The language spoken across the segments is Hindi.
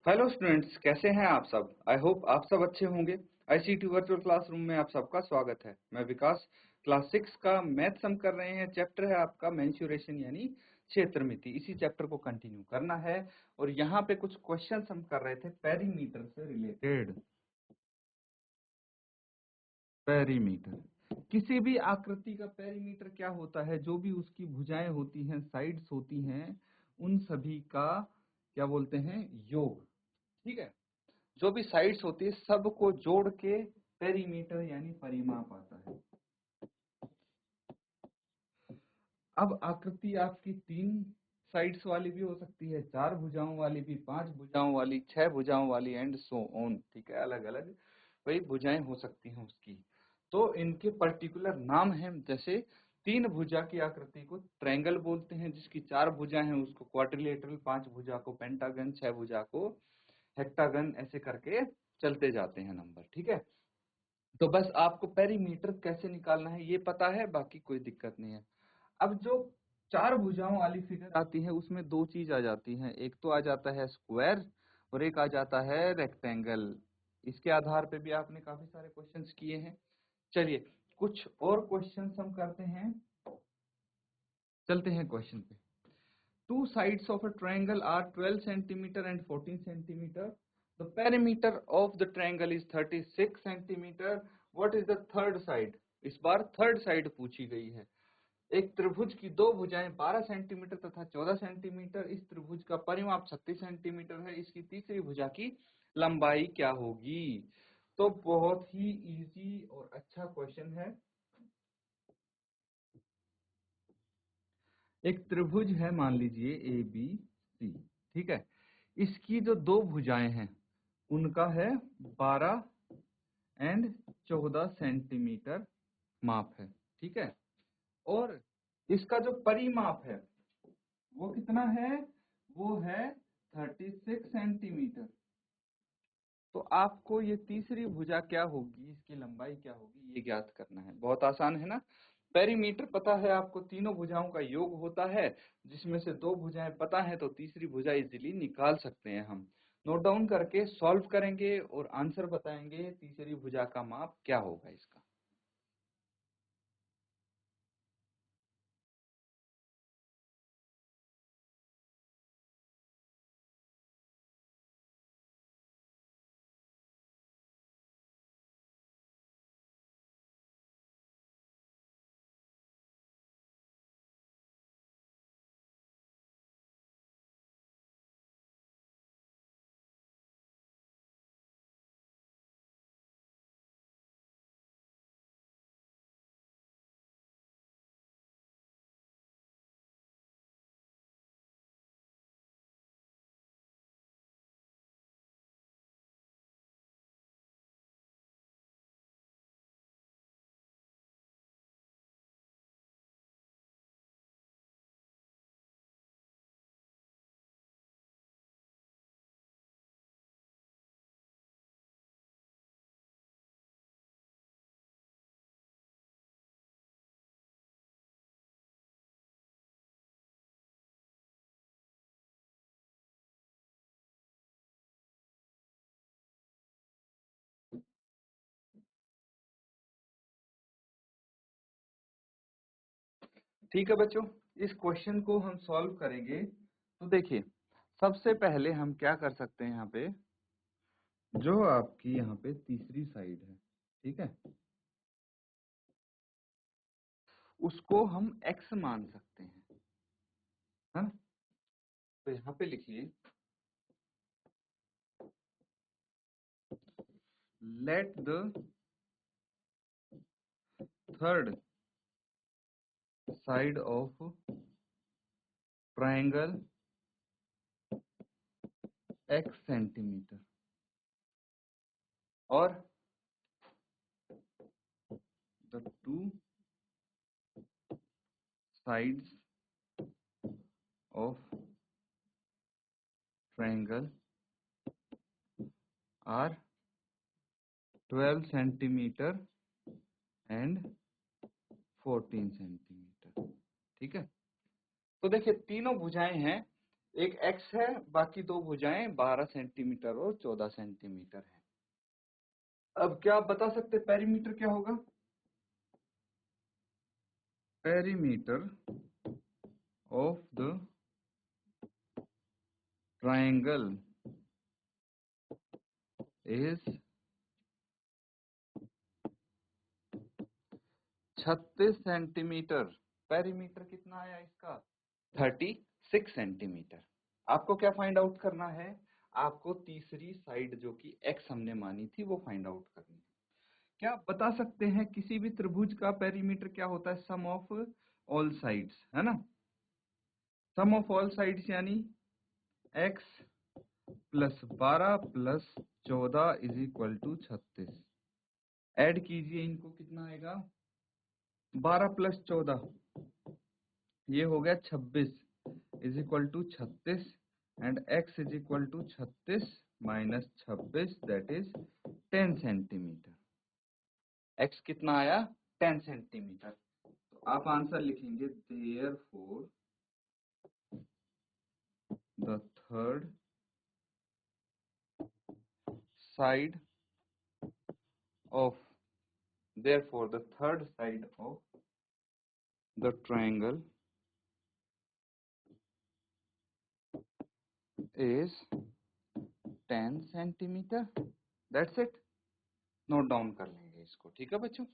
हेलो स्टूडेंट्स, कैसे हैं आप सब। आई होप आप सब अच्छे होंगे। आईसीटी वर्चुअल क्लासरूम में आप सबका स्वागत है। मैं विकास, क्लास 6 का मैथ्स हम कर रहे हैं। चैप्टर है आपका मेंसुरेशन यानी क्षेत्रमिति। इसी चैप्टर को कंटिन्यू करना है और यहाँ पे कुछ क्वेश्चंस हम कर रहे थे पेरीमीटर से रिलेटेड। पेरीमीटर, किसी भी आकृति का पेरीमीटर क्या होता है? जो भी उसकी भुजाएं होती हैं, साइड्स होती हैं, उन सभी का क्या बोलते हैं? योग। ठीक है, जो भी साइड्स होती है सबको जोड़ के पेरीमीटर यानी परिमाप आता है। अब आकृति आपकी 3 साइड्स वाली भी हो सकती है, 4 भुजाओं वाली भी, 5 भुजाओं वाली, 6 भुजाओं वाली एंड सो ऑन। ठीक है, अलग अलग वही भुजाएं हो सकती हैं उसकी। तो इनके पर्टिकुलर नाम हैं। जैसे 3 भुजा की आकृति को ट्रायंगल बोलते हैं, जिसकी 4 भुजा हैं उसको क्वाड्रिलेटरल, 5 भुजा को पेंटागन, 6 भुजा को हेक्टागन, ऐसे करके चलते जाते हैं नंबर। ठीक है, तो बस आपको पेरीमीटर कैसे निकालना है ये पता है, बाकी कोई दिक्कत नहीं है। अब जो 4 भुजाओं वाली फिगर आती है उसमें 2 चीज आ जाती हैं, एक तो आ जाता है स्क्वायर और एक आ जाता है रेक्टेंगल। इसके आधार पे भी आपने काफी सारे क्वेश्चंस किए हैं। चलिए कुछ और क्वेश्चंस हम करते हैं, चलते हैं क्वेश्चन पे। Two sides of a triangle are 12 centimeter and 14 centimeter. The perimeter of the triangle is 36 centimeter. What is the third side? इस बार थर्ड साइड पूछी गई है। एक त्रिभुज की 2 भुजाएं 12 सेंटीमीटर तथा 14 सेंटीमीटर। इस त्रिभुज का परिमाप 36 सेंटीमीटर है। इसकी तीसरी भुजा की लंबाई क्या होगी? तो बहुत ही इजी और अच्छा क्वेश्चन है। एक त्रिभुज है, मान लीजिए ए बी सी। ठीक है, इसकी जो 2 भुजाएं हैं उनका है 12 एंड 14 सेंटीमीटर माप है। ठीक है, और इसका जो परिमाप है वो कितना है? वो है 36 सेंटीमीटर। तो आपको ये तीसरी भुजा क्या होगी, इसकी लंबाई क्या होगी, ये ज्ञात करना है। बहुत आसान है ना। पेरीमीटर पता है आपको, तीनों भुजाओं का योग होता है, जिसमें से 2 भुजाएं पता है तो तीसरी भुजा इजीली निकाल सकते हैं हम। नोट डाउन करके सॉल्व करेंगे और आंसर बताएंगे तीसरी भुजा का माप क्या होगा इसका। ठीक है बच्चों, इस क्वेश्चन को हम सॉल्व करेंगे। तो देखिए, सबसे पहले हम क्या कर सकते हैं, यहाँ पे जो आपकी यहाँ पे तीसरी साइड है, ठीक है, उसको हम x मान सकते हैं, है ना। तो यहाँ पे लिखिए, let the third side of triangle x centimetre और the two sides of triangle are 12 centimetre and 14 centimetre. ठीक है, तो देखिए तीनों भुजाएं हैं, एक एक्स है, बाकी दो भुजाएं 12 सेंटीमीटर और 14 सेंटीमीटर है। अब क्या आप बता सकते पेरीमीटर क्या होगा? Perimeter of the triangle is 36 centimetre. Perimeter कितना आया इसका? 36 सेंटीमीटर। आपको क्या फाइंड आउट करना है? आपको तीसरी साइड जो कि एक्स हमने मानी थी वो फाइंड आउट करनी है। क्या आप बता सकते हैं किसी भी त्रिभुज का पेरीमीटर क्या होता है? सम ऑफ ऑल साइड्स, है ना। सम ऑफ ऑल साइड्स यानी x plus 12 plus 14 is equal to 36। Add कीजिए इनको, कितना आएगा? 12 प्लस 14 ये हो गया 26 is equal to 36 and x is equal to 36 minus 26 that is 10 centimetre. x कितना आया? 10 सेंटीमीटर। तो आप आंसर लिखेंगे therefore the third side of therefore the third side of the triangle is 10 centimetre. That's it. Note down कर लेंगे इसको, ठीक है बच्चों।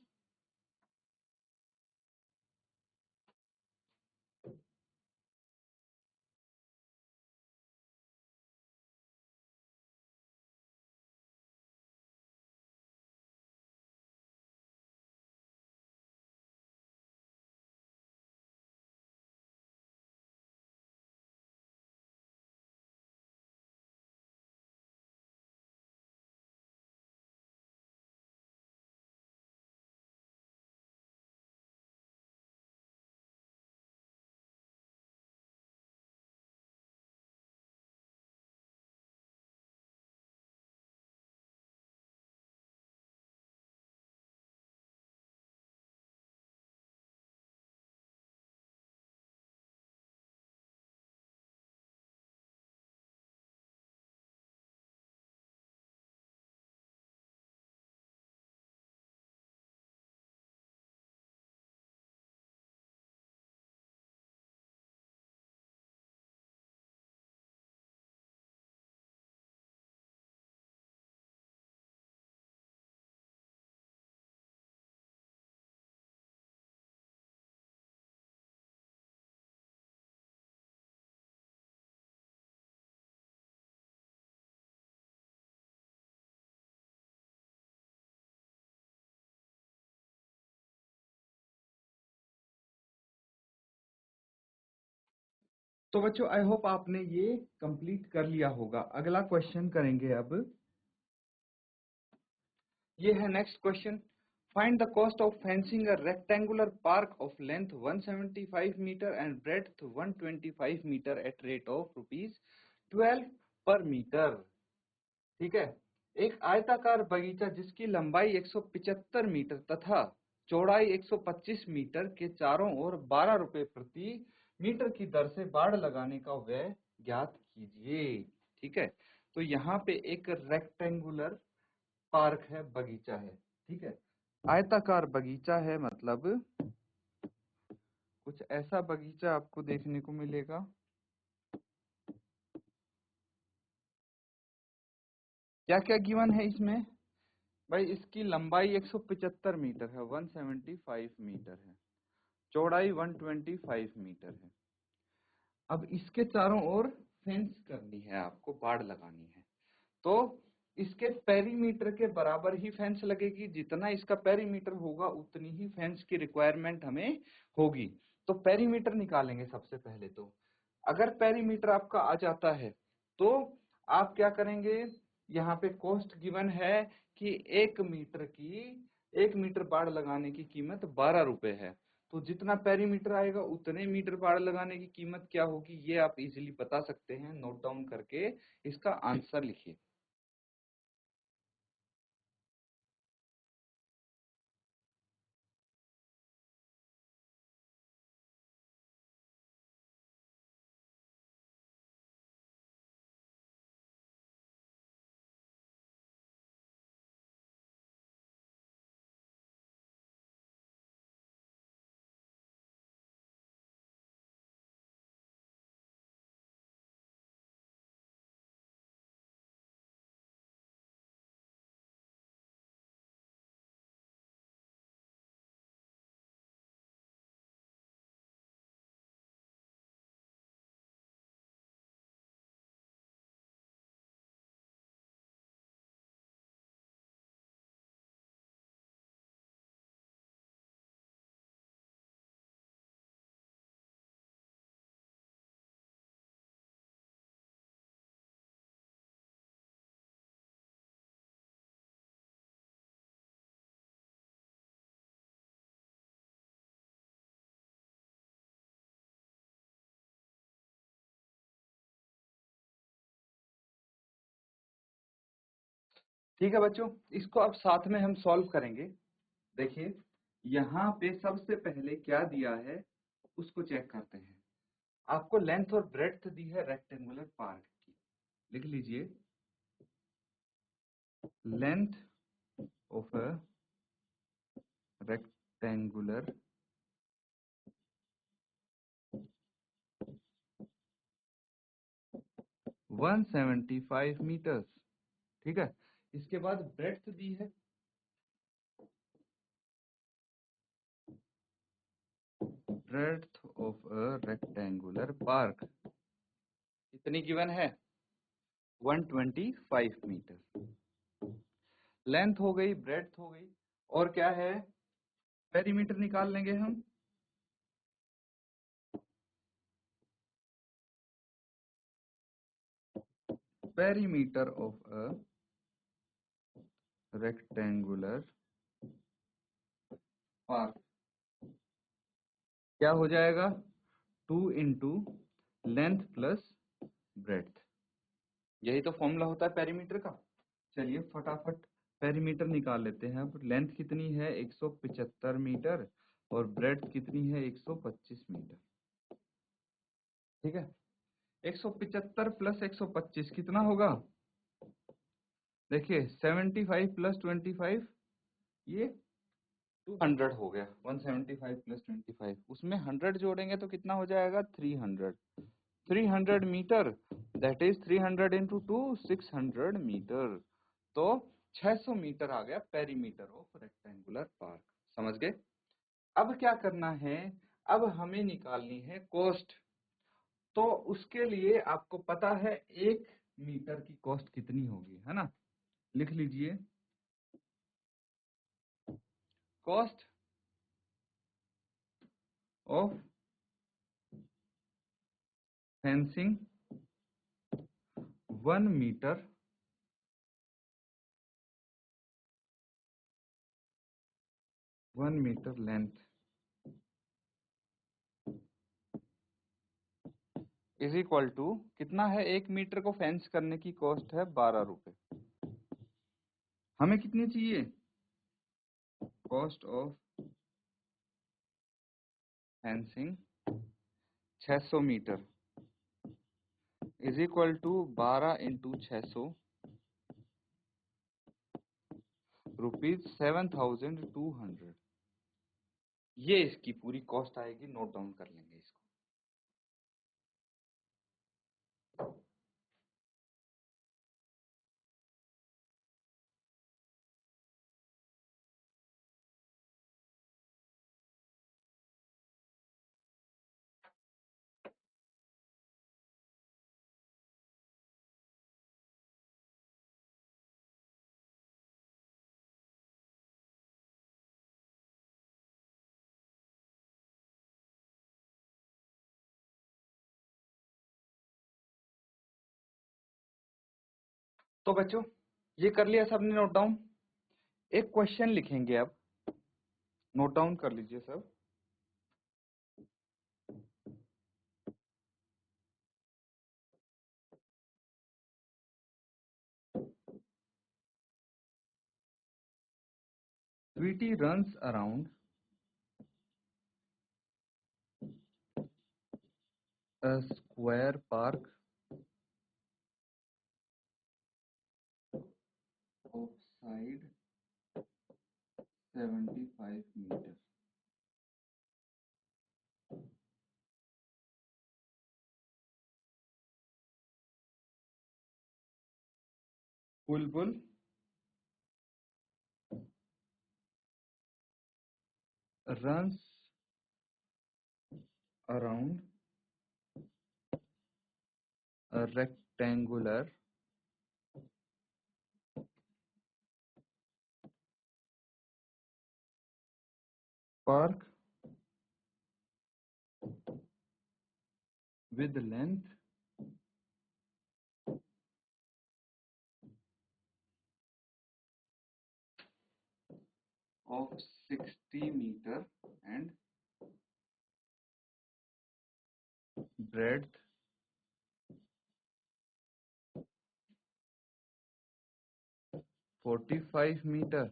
तो बच्चों आई होप आपने ये कंप्लीट कर लिया होगा। अगला क्वेश्चन करेंगे अब। ये है next question. Find the cost of fencing a rectangular park of length 175 metre and breadth 125 metre at rate of ₹12 per metre. ठीक है। एक आयताकार बगीचा जिसकी लंबाई 175 मीटर तथा चौड़ाई 125 मीटर के चारों ओर 12 रुपए प्रति मीटर की दर से बाड़ लगाने का व्यय ज्ञात कीजिए। ठीक है। तो यहाँ पे एक रेक्टेंगुलर पार्क है, बगीचा है। ठीक है। आयताकार बगीचा है मतलब कुछ ऐसा बगीचा आपको देखने को मिलेगा। क्या क्या गिवन है इसमें? भाई इसकी लंबाई 175 मीटर है, 175 मीटर है। चौड़ाई 125 मीटर है। अब इसके चारों ओर फेंस करनी है आपको, बाड़ लगानी है। तो इसके पेरीमीटर के बराबर ही फेंस लगेगी। जितना इसका पेरीमीटर होगा उतनी ही फेंस की रिक्वायरमेंट हमें होगी। तो पेरीमीटर निकालेंगे सबसे पहले। तो अगर पेरीमीटर आपका आ जाता है तो आप क्या करेंगे? यहाँ पे कॉस्ट गिवन है कि 1 मीटर बाड़ लगाने की कीमत 12 रुपए है। तो जितना पेरीमीटर आएगा उतने मीटर बाड़ लगाने की कीमत क्या होगी, ये आप इजीली बता सकते हैं। नोट डाउन करके इसका आंसर लिखिए। ठीक है बच्चों, इसको अब साथ में हम सॉल्व करेंगे। देखिए यहाँ पे सबसे पहले क्या दिया है उसको चेक करते हैं। आपको लेंथ और ब्रेड्थ दी है रेक्टेंगुलर पार्क की, लिख लीजिए length of a rectangular 175 metres. ठीक है, इसके बाद ब्रेड्थ दी है breadth of a rectangular park कितनी गिवन है 125 मीटर। लेंथ हो गई, ब्रेड्थ हो गई, और क्या है पेरीमीटर निकाल लेंगे हम। Perimeter of a rectangular park क्या हो जाएगा 2 इंटू लेंथ प्लस ब्रेड्थ। यही तो फॉर्मूला होता है पेरीमीटर का। चलिए फटाफट पेरीमीटर निकाल लेते हैं। अब लेंथ कितनी है 175 मीटर और ब्रेड्थ कितनी है 125 मीटर। ठीक है, 175 प्लस 125 कितना होगा, देखिए 75 प्लस 25 ये 200 हो गया। 175 प्लस 25 उसमें 100 जोड़ेंगे तो कितना हो जाएगा 300। 300 metre that is 300 into 2 600 metre. तो 600 मीटर आ गया पेरीमीटर ऑफ रेक्टेंगुलर पार्क। समझ गए। अब क्या करना है, अब हमें निकालनी है कॉस्ट। तो उसके लिए आपको पता है 1 मीटर की कॉस्ट कितनी होगी, है ना। लिख लीजिए cost of fencing 1 metre 1 metre length is equal to कितना है, 1 मीटर को फेंस करने की कॉस्ट है 12 रुपए। हमें कितनी चाहिए, cost of fencing 600 metre is equal to 12 into 600 rupees 7200। ये इसकी पूरी कॉस्ट आएगी, नोट डाउन कर लेंगे इसको। तो बच्चों ये कर लिया सबने नोट डाउन। एक क्वेश्चन लिखेंगे अब, नोट डाउन कर लीजिए सब। Sweety runs around a square park of side 75 meters. Bulbul runs around a rectangular park with length of 60 meter and breadth 45 meter.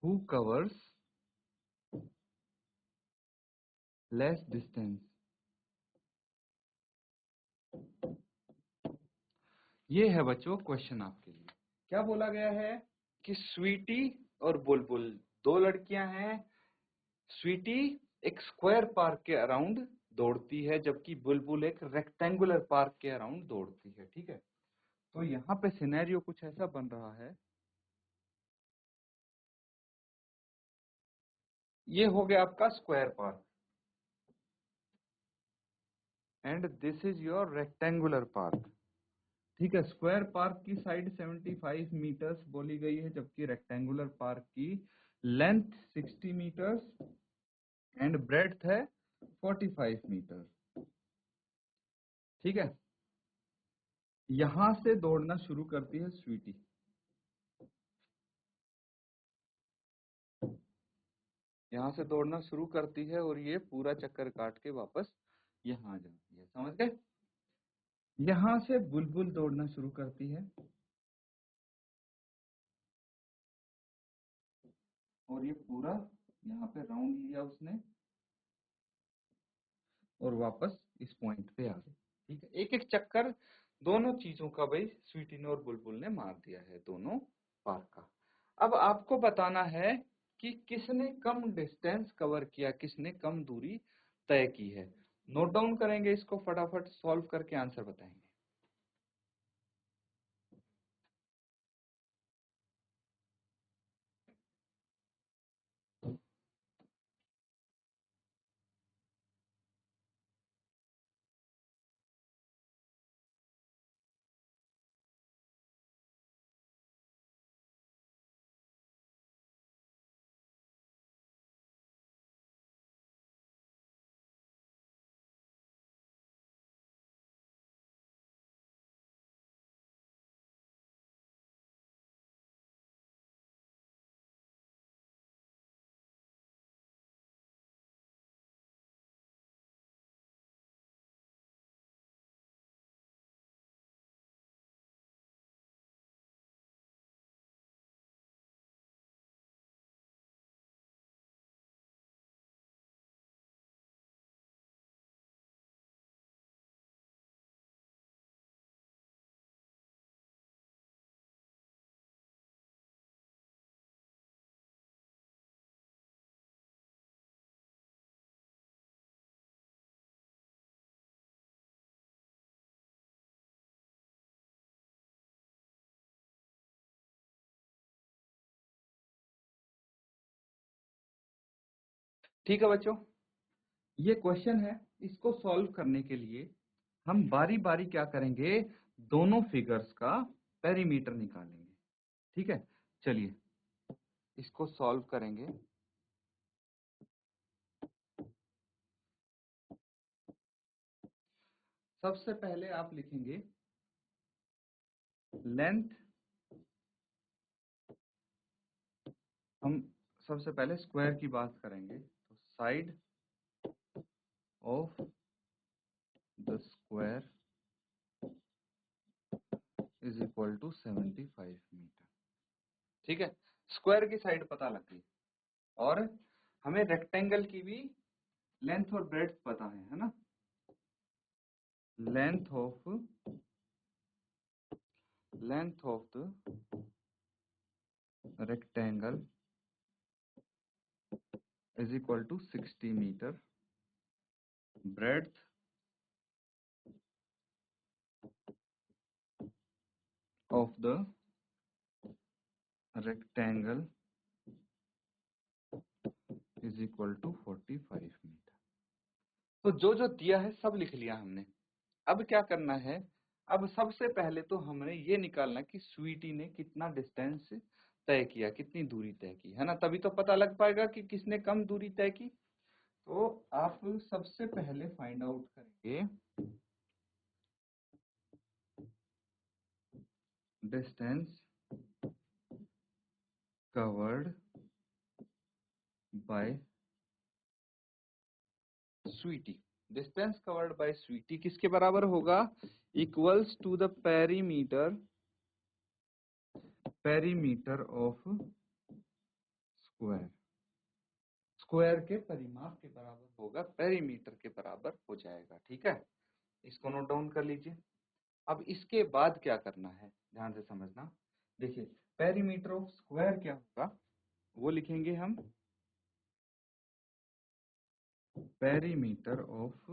Who covers less distance? ये है बच्चों क्वेश्चन आपके लिए। क्या बोला गया है कि स्वीटी और बुलबुल दो लड़कियां हैं। स्वीटी एक स्क्वायर पार्क के अराउंड दौड़ती है, जबकि बुलबुल एक रेक्टेंगुलर पार्क के अराउंड दौड़ती है। ठीक है, तो यहाँ पे सिनेरियो कुछ ऐसा बन रहा है, ये हो गया आपका square park and this is your rectangular park. ठीक है, स्क्वायर पार्क की साइड 75 मीटर्स बोली गई है, जबकि रेक्टेंगुलर पार्क की लेंथ 60 मीटर्स एंड ब्रेड्थ है 45 मीटर। ठीक है, यहां से दौड़ना शुरू करती है स्वीटी। यहां से दौड़ना शुरू करती है और ये पूरा चक्कर काट के वापस यहाँ आ जाती है। समझ गए? यहां से बुलबुल दौड़ना शुरू करती है और ये पूरा यहाँ पे राउंड लिया उसने और वापस इस पॉइंट पे आ गई। ठीक है, एक एक चक्कर दोनों चीजों का भाई स्वीटी ने और बुलबुल ने मार दिया है, दोनों पार्क का। अब आपको बताना है कि किसने कम डिस्टेंस कवर किया, किसने कम दूरी तय की है। नोट डाउन करेंगे इसको, फटाफट सॉल्व करके आंसर बताएंगे। ठीक है बच्चों, ये क्वेश्चन है, इसको सॉल्व करने के लिए हम बारी बारी क्या करेंगे, दोनों फिगर्स का पेरीमीटर निकालेंगे। ठीक है, चलिए इसको सॉल्व करेंगे। सबसे पहले आप लिखेंगे लेंथ, हम सबसे पहले स्क्वायर की बात करेंगे, तो side of the square is equal to 75 metre. ठीक है, स्क्वायर की साइड पता लग गई और हमें रेक्टेंगल की भी लेंथ और ब्रेड्थ पता है ना। Length of the rectangle is equal to 60 meter, breadth of the rectangle is equal to 45 meter। तो जो जो दिया है सब लिख लिया हमने। अब क्या करना है, अब सबसे पहले तो हमने ये निकालना कि स्वीटी ने कितना डिस्टेंस तय किया, कितनी दूरी तय की है ना, तभी तो पता लग पाएगा कि किसने कम दूरी तय की। तो आप सबसे पहले फाइंड आउट करेंगे distance covered by Sweety. Distance covered by Sweety किसके बराबर होगा? Equals to the perimeter of square. Square के परिमाप के बराबर होगा, पेरीमीटर के बराबर हो जाएगा। ठीक है, इसको नोट डाउन कर लीजिए। अब इसके बाद क्या करना है, ध्यान से समझना। देखिए, पेरीमीटर ऑफ स्क्वायर क्या होगा, वो लिखेंगे हम perimeter of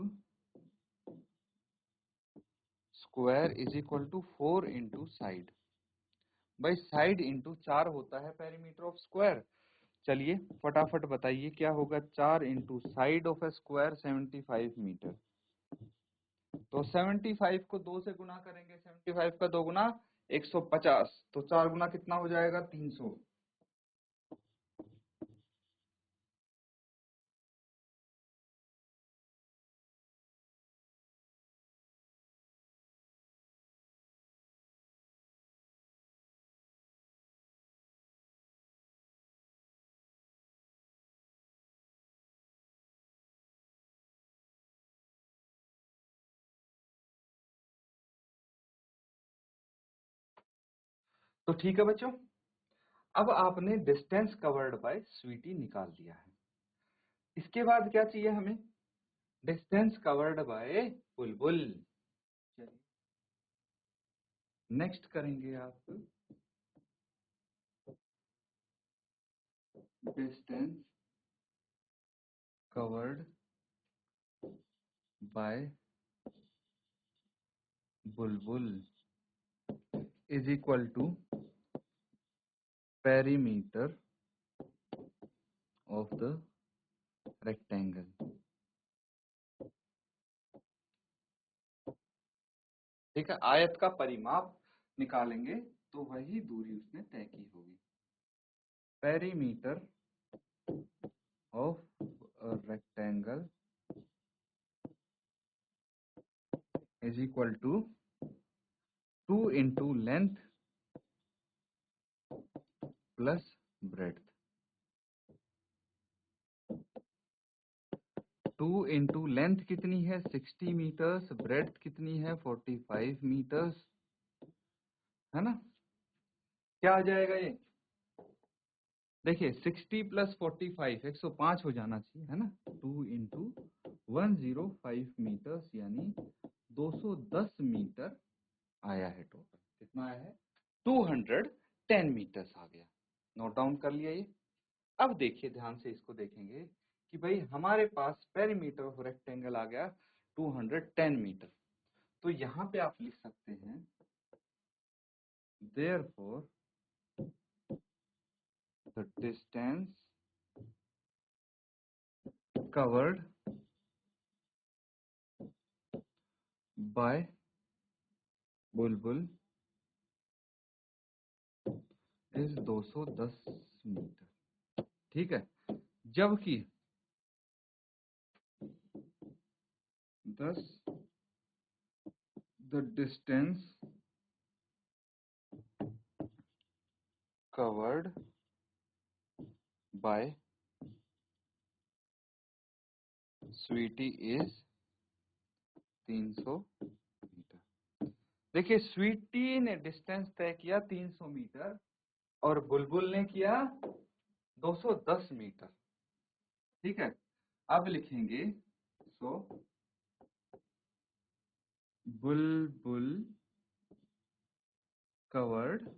square is equal to 4 into side. भाई साइड इंटू 4 होता है पेरीमीटर ऑफ स्क्वायर। चलिए फटाफट बताइए क्या होगा, 4 into side of a square 75 metre. तो 75 को 2 से गुना करेंगे, 75 का 2 गुना 150, तो 4 गुना कितना हो जाएगा, 300। तो ठीक है बच्चों, अब आपने डिस्टेंस कवर्ड बाय स्वीटी निकाल दिया है। इसके बाद क्या चाहिए हमें, डिस्टेंस कवर्ड बाय बुलबुल। चलिए नेक्स्ट करेंगे आप distance covered by Bulbul is equal to perimeter of the rectangle. ठीक है, आयत का परिमाप निकालेंगे तो वही दूरी उसने तय की होगी। Perimeter of rectangle is equal to 2 into length plus breadth. 2 into length कितनी है 60 मीटर्स, ब्रेड्थ कितनी है 45 मीटर्स, है ना। क्या आ जाएगा ये, देखिए 60 प्लस 45 105 हो जाना चाहिए, है ना। 2 इंटू 105 मीटर्स यानी 210 मीटर आया है टोटल। कितना आया है, 210 मीटर्स आ गया। नोट डाउन कर लिया ये। अब देखिए ध्यान से इसको देखेंगे कि भाई हमारे पास पेरीमीटर ऑफ रेक्टेंगल आ गया 210 मीटर। तो यहाँ पे आप लिख सकते हैं therefore the distance covered by Bulbul is 210 metre. ठीक है, जबकि 10 the distance covered by Sweety is 300 metre. देखिए स्वीटी ने डिस्टेंस तय किया 300 मीटर और बुलबुल ने किया 210 मीटर। ठीक है, अब लिखेंगे सो बुलबुल कवर्ड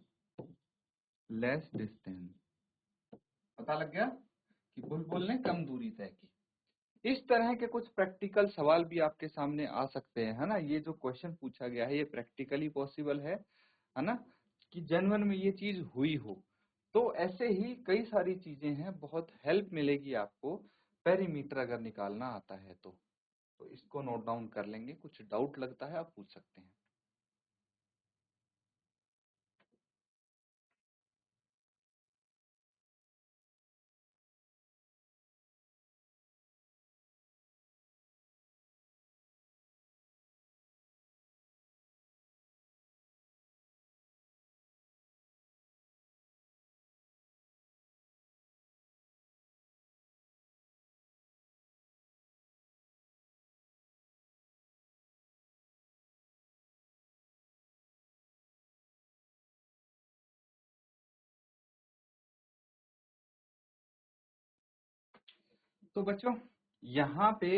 लेस डिस्टेंस। पता लग गया कि बुलबुल ने कम दूरी तय की। इस तरह के कुछ प्रैक्टिकल सवाल भी आपके सामने आ सकते हैं, है ना। ये जो क्वेश्चन पूछा गया है ये प्रैक्टिकली पॉसिबल है ना, कि जेन्युइन में ये चीज हुई हो। तो ऐसे ही कई सारी चीजें हैं, बहुत हेल्प मिलेगी आपको पेरीमीटर अगर निकालना आता है तो इसको नोट डाउन कर लेंगे। कुछ डाउट लगता है आप पूछ सकते हैं। तो बच्चों यहाँ पे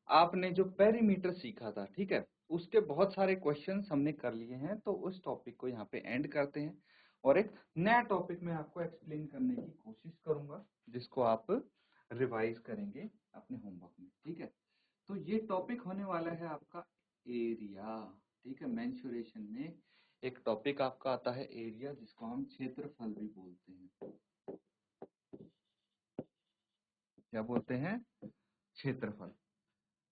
आपने जो पेरीमीटर सीखा था, ठीक है, उसके बहुत सारे क्वेश्चंस हमने कर लिए हैं, तो उस टॉपिक को यहाँ पे एंड करते हैं और एक नया टॉपिक मैं आपको एक्सप्लेन करने की कोशिश करूंगा, जिसको आप रिवाइज करेंगे अपने होमवर्क में, ठीक है। तो ये टॉपिक होने वाला है आपका एरिया, ठीक है। मेंसुरेशन में एक टॉपिक आपका आता है एरिया, जिसको हम क्षेत्रफल भी बोलते हैं। क्या बोलते हैं? क्षेत्रफल।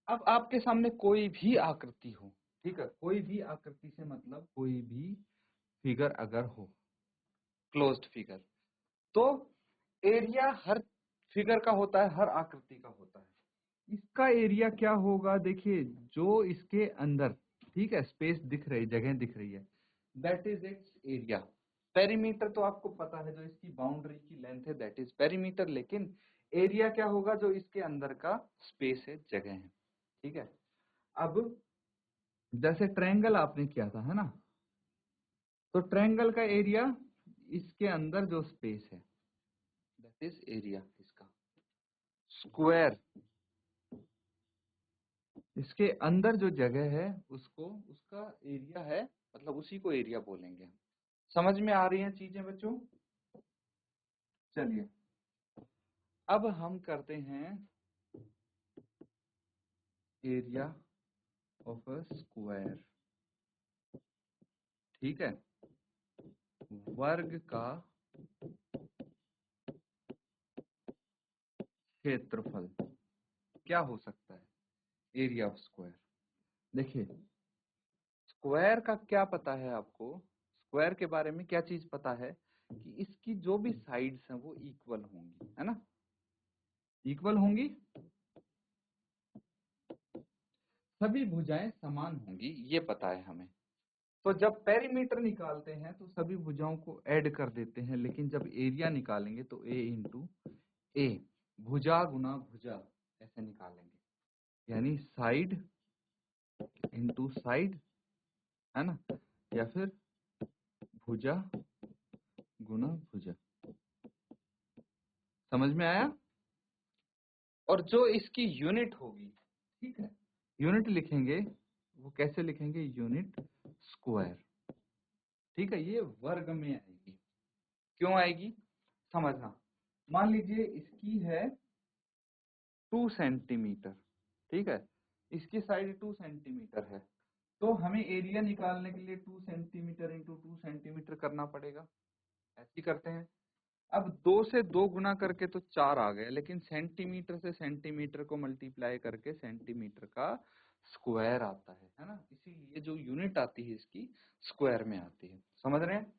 अब आपके सामने कोई भी आकृति हो, ठीक है, कोई भी आकृति से मतलब कोई भी फिगर अगर हो, क्लोज्ड फिगर, तो एरिया हर फिगर का होता है, हर आकृति का होता है। इसका एरिया क्या होगा? देखिए, जो इसके अंदर, ठीक है, स्पेस दिख रही, जगह दिख रही है, that is it's area. Perimeter तो आपको पता है, जो इसकी बाउंड्री की लेंथ है, दैट इज पेरीमीटर। लेकिन एरिया क्या होगा? जो इसके अंदर का स्पेस है, जगह है, ठीक है। अब जैसे ट्रायंगल आपने किया था, है ना, तो ट्रायंगल का एरिया, इसके अंदर जो स्पेस है, दैट इज एरिया इसका। स्क्वायर, इसके अंदर जो जगह है, उसको, उसका एरिया है, मतलब उसी को एरिया बोलेंगे हम। समझ में आ रही हैं चीजें बच्चों? चलिए, अब हम करते हैं एरिया ऑफ अ स्क्वायर, ठीक है। वर्ग का क्षेत्रफल क्या हो सकता है? Area of square. देखिए, स्क्वायर का क्या पता है आपको? स्क्वायर के बारे में क्या चीज पता है? कि इसकी जो भी साइड्स हैं वो इक्वल होंगी, है ना, इक्वल होंगी, सभी भुजाएं समान होंगी, ये पता है हमें। तो जब पेरीमीटर निकालते हैं तो सभी भुजाओं को ऐड कर देते हैं, लेकिन जब एरिया निकालेंगे तो ए इंटू ए, भुजा गुना भुजा, ऐसे निकालेंगे, यानी साइड इंटू साइड, है ना, या फिर भुजा गुना भुजा। समझ में आया? और जो इसकी यूनिट होगी, ठीक है, यूनिट लिखेंगे, वो कैसे लिखेंगे? यूनिट स्क्वायर, ठीक है। ये वर्ग में आएगी। क्यों आएगी? समझना। मान लीजिए इसकी है 2 सेंटीमीटर, ठीक है, इसकी साइड 2 सेंटीमीटर है, तो हमें एरिया निकालने के लिए 2 सेंटीमीटर इंटू 2 सेंटीमीटर करना पड़ेगा। ऐसे ही करते हैं। अब 2 से 2 गुना करके तो 4 आ गए, लेकिन सेंटीमीटर से सेंटीमीटर को मल्टीप्लाई करके सेंटीमीटर का स्क्वायर आता है ना, इसीलिए जो यूनिट आती है इसकी स्क्वायर में आती है। समझ रहे हैं?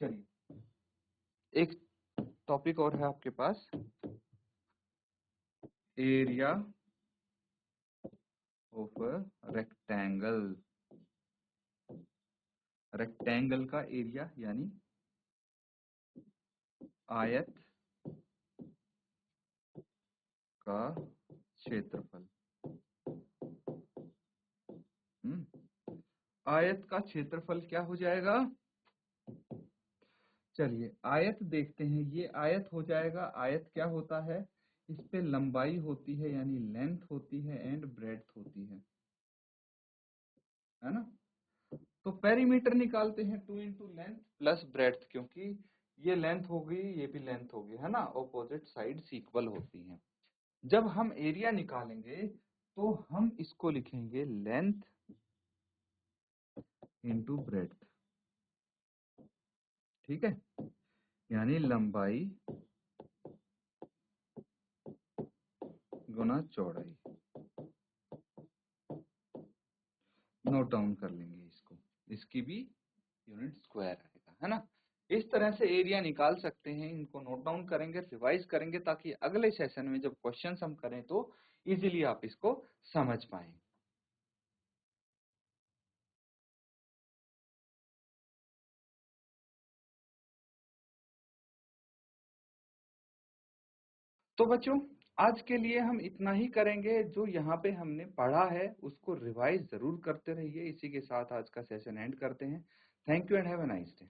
चलिए, एक टॉपिक और है आपके पास, area of a rectangle. Rectangle का एरिया यानी आयत का क्षेत्रफल। आयत का क्षेत्रफल क्या हो जाएगा? चलिए, आयत देखते हैं। ये आयत हो जाएगा, आयत क्या होता है? इस पे लंबाई होती है, यानी लेंथ होती है, एंड ब्रेड्थ होती है ना। तो पेरीमीटर निकालते हैं 2 इंटू लेंथ प्लस ब्रेड्थ, क्योंकि ये लेंथ हो गई, ये भी लेंथ हो गई, है ना, ऑपोजिट साइड्स इक्वल होती हैं। जब हम एरिया निकालेंगे तो हम इसको लिखेंगे लेंथ इंटू ब्रेड्थ, ठीक है, यानी लंबाई गुना चौड़ाई। नोट डाउन कर लेंगे इसको, इसकी भी यूनिट स्क्वायर आएगा, है ना। इस तरह से एरिया निकाल सकते हैं। इनको नोट डाउन करेंगे, रिवाइज करेंगे, ताकि अगले सेशन में जब क्वेश्चंस हम करें तो इजीली आप इसको समझ पाए। तो बच्चों, आज के लिए हम इतना ही करेंगे। जो यहाँ पे हमने पढ़ा है उसको रिवाइज जरूर करते रहिए। इसी के साथ आज का सेशन एंड करते हैं। Thank you and have a nice day.